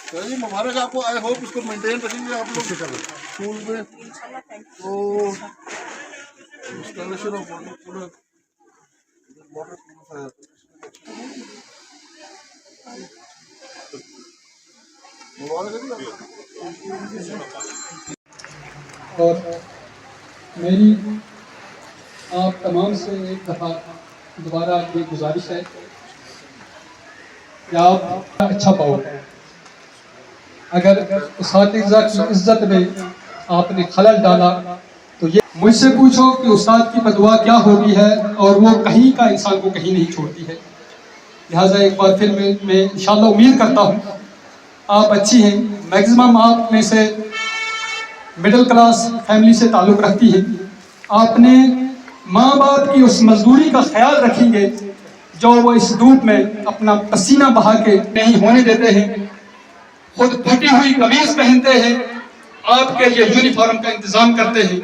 चलिए मुबारक आपको। I hope इसको मेंटेन रखेंगे आप लोग स्कूल में। तो इंस्टॉलेशन ऑफ वाटर और मेरी आप तमाम से एक दफ़ा दोबारा ये गुजारिश है कि आप अच्छा पाओ। अगर उस्ताद-ए-इज़्ज़त की इज्जत में आपने खलल डाला तो ये मुझसे पूछो कि उस्ताद की बदुआ क्या होती है, और वो कहीं का इंसान को कहीं नहीं छोड़ती है। लिहाजा एक बार फिर मैं इंशाअल्लाह उम्मीद करता हूँ आप अच्छी हैं। मैक्सिमम आप में से मिडिल क्लास फैमिली से ताल्लुक़ रखती हैं। आपने माँ बाप की उस मजदूरी का ख्याल रखेंगे जो वो इस धूप में अपना पसीना बहा के नहीं होने देते हैं। खुद फटी हुई कमीज पहनते हैं, आपके लिए यूनिफॉर्म का इंतजाम करते हैं।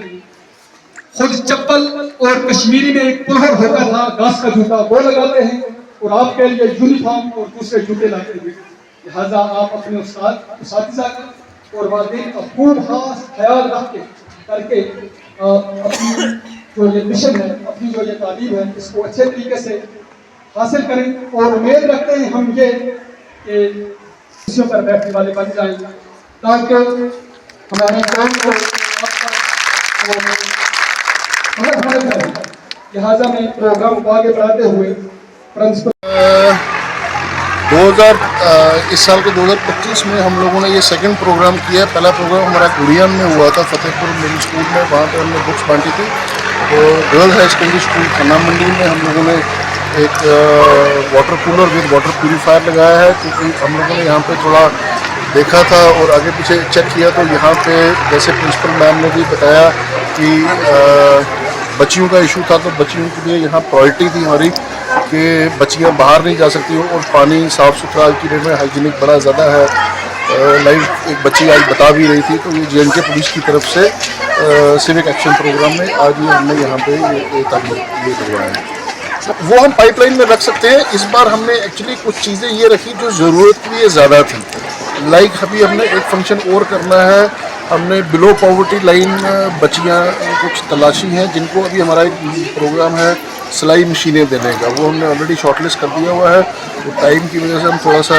खुद चप्पल और कश्मीरी में एक पुलहर होता था घास का जूता वो लगाते हैं, और आपके लिए यूनिफॉर्म और दूसरे जूते लाते हैं। लिहाजा आप अपने उस्ताद-ए-इज़्ज़त और वालिदैन का खूब खास ख्याल करके अपनी जो ये मिशन है, अपनी जो ये तालीम है, इसको अच्छे तरीके से हासिल करें। और उम्मीद रखते हैं हम ये कि कुर्सियों पर बैठने वाले बन जाएंगे ताकि हमारे काम को लिहाजा में प्रोग्राम को आगे बढ़ाते हुए प्रिंसिपल इस साल के 2025 में हम लोगों ने ये सेकंड प्रोग्राम किया है। पहला प्रोग्राम हमारा कुड़ियान में हुआ था, फतेहपुर मिडिल स्कूल में। वहाँ पर हमने बुक्स बांटी थी। तो girls high secondary school Khanna Mandi में हम लोगों ने एक water cooler with water purifier लगाया है, क्योंकि हम लोगों ने यहाँ पे थोड़ा देखा था और आगे पीछे चेक किया तो यहाँ पे जैसे प्रिंसिपल मैम ने भी बताया कि बच्चियों का इशू था, तो बच्चियों के लिए यहाँ प्रायोरिटी थी हमारी कि बच्चियाँ बाहर नहीं जा सकती हो, और पानी साफ़ सुथरा आज की डेट में हाइजीनिक बड़ा ज़्यादा है। लाइव एक बच्ची आज बता भी रही थी। तो ये JNK पुलिस की तरफ से सिविक एक्शन प्रोग्राम में आज ये हमने यहाँ पे ये करवाया है। वो हम पाइपलाइन में रख सकते हैं। इस बार हमने एक्चुअली कुछ चीज़ें ये रखी जो ज़रूरत के लिए ज़्यादा थी। लाइक अभी हमने एक फंक्शन और करना है। हमने बिलो पॉवर्टी लाइन बच्चियाँ कुछ तलाशी हैं जिनको अभी हमारा एक प्रोग्राम है सिलाई मशीनें देने का, वो हमने ऑलरेडी शॉर्टलिस्ट कर दिया हुआ है। तो टाइम की वजह से हम थोड़ा सा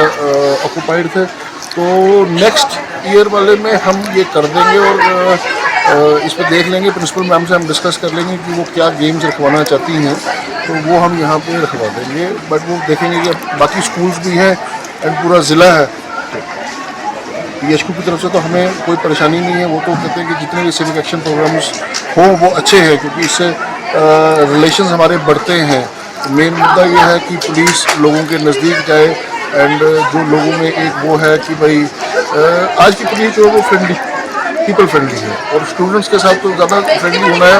ऑक्यूपाइड थे। तो नेक्स्ट ईयर वाले में हम ये कर देंगे और इस पर देख लेंगे, प्रिंसिपल मैम से हम डिस्कस कर लेंगे कि वो क्या गेम्स रखवाना चाहती हैं, तो वो हम यहाँ पे रखवा देंगे। बट वो देखेंगे कि बाकी स्कूल्स भी हैं एंड पूरा ज़िला है। PHQ की तरफ से तो हमें कोई परेशानी नहीं है। वो तो कहते हैं कि जितने भी सिविक एक्शन प्रोग्राम्स हों वो अच्छे हैं, क्योंकि इससे रिलेशंस हमारे बढ़ते हैं। मेन मुद्दा ये है कि पुलिस लोगों के नज़दीक जाए, एंड जो लोगों में एक वो है कि भाई आज की पुलिस जो है वो फ्रेंडली, पीपल फ्रेंडली है, और स्टूडेंट्स के साथ तो ज़्यादा फ्रेंडली होना है,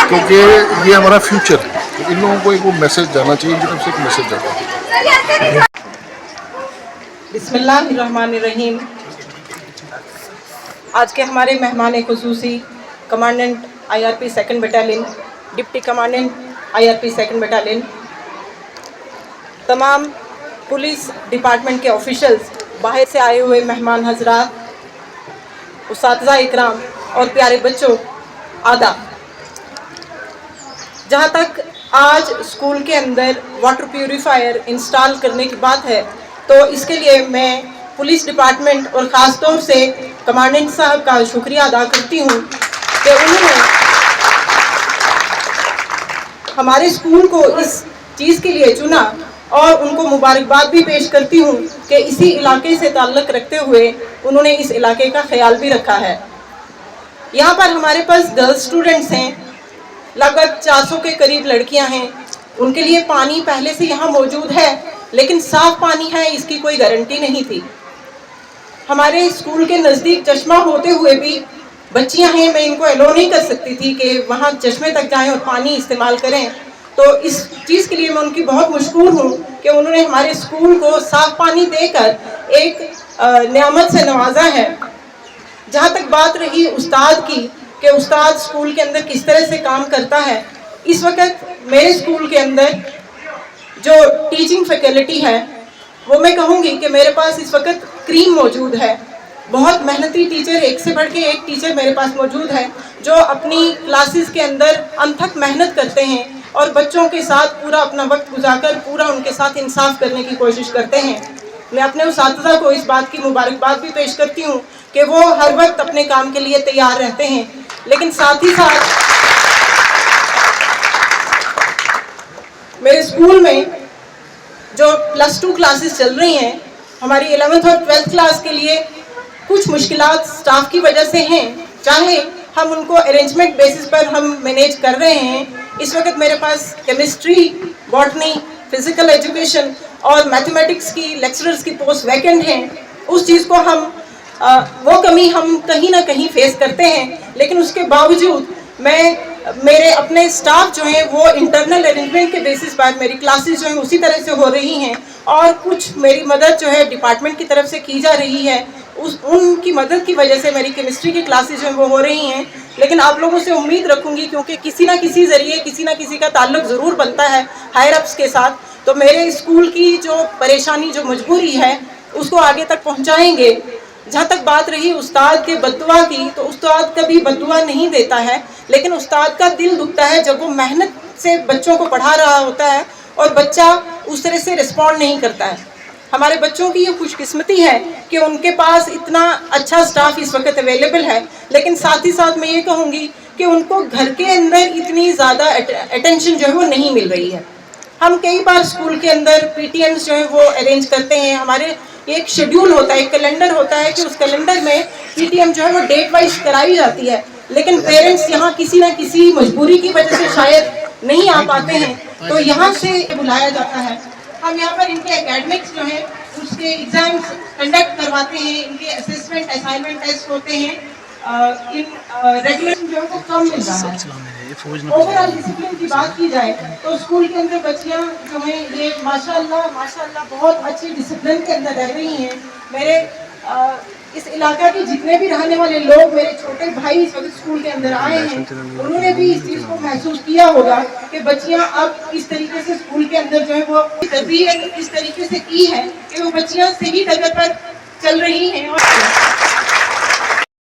क्योंकि ये हमारा फ्यूचर है। तो इन लोगों को एक वो मैसेज जाना चाहिए, इनकी तरफ से एक मैसेज जाता है। बिस्मिल्लाहिर्रहमानिर्रहीम। आज के हमारे मेहमान खुसूसी commandant IRP 2nd battalion, deputy commandant IRP 2nd battalion, तमाम पुलिस डिपार्टमेंट के ऑफिशियल्स, बाहर से आए हुए मेहमान हजरात, उस्ताद इकराम और प्यारे बच्चों, आदाब। जहाँ तक आज स्कूल के अंदर वाटर प्यूरीफायर इंस्टॉल करने की बात है, तो इसके लिए मैं पुलिस डिपार्टमेंट और ख़ास तौर से कमांडेंट साहब का शुक्रिया अदा करती हूँ कि उन्होंने हमारे स्कूल को इस चीज़ के लिए चुना, और उनको मुबारकबाद भी पेश करती हूँ कि इसी इलाके से ताल्लुक़ रखते हुए उन्होंने इस इलाके का ख्याल भी रखा है। यहाँ पर हमारे पास गर्ल्स स्टूडेंट्स हैं, लगभग 400 के करीब लड़कियाँ हैं। उनके लिए पानी पहले से यहाँ मौजूद है, लेकिन साफ़ पानी है इसकी कोई गारंटी नहीं थी। हमारे स्कूल के नज़दीक चश्मा होते हुए भी बच्चियां हैं, मैं इनको अलो नहीं कर सकती थी कि वहाँ चश्मे तक जाएं और पानी इस्तेमाल करें। तो इस चीज़ के लिए मैं उनकी बहुत मशकूर हूँ कि उन्होंने हमारे स्कूल को साफ़ पानी देकर एक नेमत से नवाजा है। जहाँ तक बात रही उस्ताद की, کہ استاد स्कूल के अंदर किस तरह से काम करता है। इस वक्त मेरे स्कूल के अंदर जो टीचिंग फैकल्टी है वो मैं कहूँगी कि मेरे पास इस वक्त क्रीम मौजूद है। बहुत मेहनती टीचर, एक से बढ़ के एक टीचर मेरे पास मौजूद है जो अपनी क्लासेस के अंदर अनथक मेहनत करते हैं और बच्चों के साथ पूरा अपना वक्त गुजारकर पूरा उनके साथ इंसाफ करने की कोशिश करते हैं। मैं अपने उस्तातिज़ा को इस बात की मुबारकबाद भी पेश करती हूँ कि वो हर वक्त अपने काम के लिए तैयार रहते हैं, लेकिन साथ ही साथ मेरे स्कूल में जो +2 क्लासेस चल रही हैं, हमारी 11th और 12th क्लास के लिए कुछ मुश्किलात स्टाफ की वजह से हैं। चाहे हम उनको अरेंजमेंट बेसिस पर हम मैनेज कर रहे हैं। इस वक्त मेरे पास केमिस्ट्री, बॉटनी, फिजिकल एजुकेशन और मैथमेटिक्स की लेक्चरर्स की पोस्ट वैकेंट हैं। उस चीज़ को हम वो कमी हम कहीं ना कहीं फेस करते हैं, लेकिन उसके बावजूद मेरे अपने स्टाफ जो हैं वो इंटरनल अरेंजमेंट के बेसिस पर मेरी क्लासेस जो हैं उसी तरह से हो रही हैं और कुछ मेरी मदद जो है डिपार्टमेंट की तरफ से की जा रही है। उनकी मदद की वजह से मेरी केमिस्ट्री की क्लासेस जो हैं वो हो रही हैं। लेकिन आप लोगों से उम्मीद रखूँगी, क्योंकि किसी ना किसी ज़रिए किसी ना किसी का ताल्लुक़ ज़रूर बनता है हायर अप्स के साथ, तो मेरे स्कूल की जो परेशानी, जो मजबूरी है, उसको आगे तक पहुँचाएँगे। जहाँ तक बात रही उस्ताद के बद्दुआ की, तो उस्ताद कभी बद्दुआ नहीं देता है, लेकिन उस्ताद का दिल दुखता है जब वो मेहनत से बच्चों को पढ़ा रहा होता है और बच्चा उस तरह से रिस्पॉन्ड नहीं करता है। हमारे बच्चों की ये खुशकिस्मती है कि उनके पास इतना अच्छा स्टाफ इस वक्त अवेलेबल है, लेकिन साथ ही साथ मैं ये कहूँगी कि उनको घर के अंदर इतनी ज़्यादा अटेंशन जो है वो नहीं मिल रही है। हम कई बार स्कूल के अंदर PTMs जो है वो अरेंज करते हैं। हमारे एक शेड्यूल होता है, एक कैलेंडर होता है कि उस कैलेंडर में PTM जो है वो डेट वाइज कराई जाती है, लेकिन पेरेंट्स यहाँ किसी ना किसी मजबूरी की वजह से शायद नहीं आ पाते हैं, तो यहाँ से बुलाया जाता है। हम यहाँ पर इनके एकेडमिक्स जो है उसके एग्जाम्स कंडक्ट करवाते हैं, इनके असेसमेंट, असाइनमेंट टेस्ट होते हैं। इन रेगुलर जो है वो कम मिल रहा है। ओवरऑल डिसिप्लिन की बात की जाए तो स्कूल के अंदर बच्चियाँ जो हैं ये माशाल्लाह बहुत अच्छी डिसिप्लिन के अंदर रह रही हैं। मेरे इस इलाका के जितने भी रहने वाले लोग, मेरे छोटे भाई इस वक्त स्कूल के अंदर आए हैं, उन्होंने भी इस चीज़ को महसूस किया होगा कि बच्चियाँ अब इस तरीके से स्कूल के अंदर जो है वो तरबियत इस तरीके से की है कि वो बच्चियाँ सही जगह पर चल रही हैं। और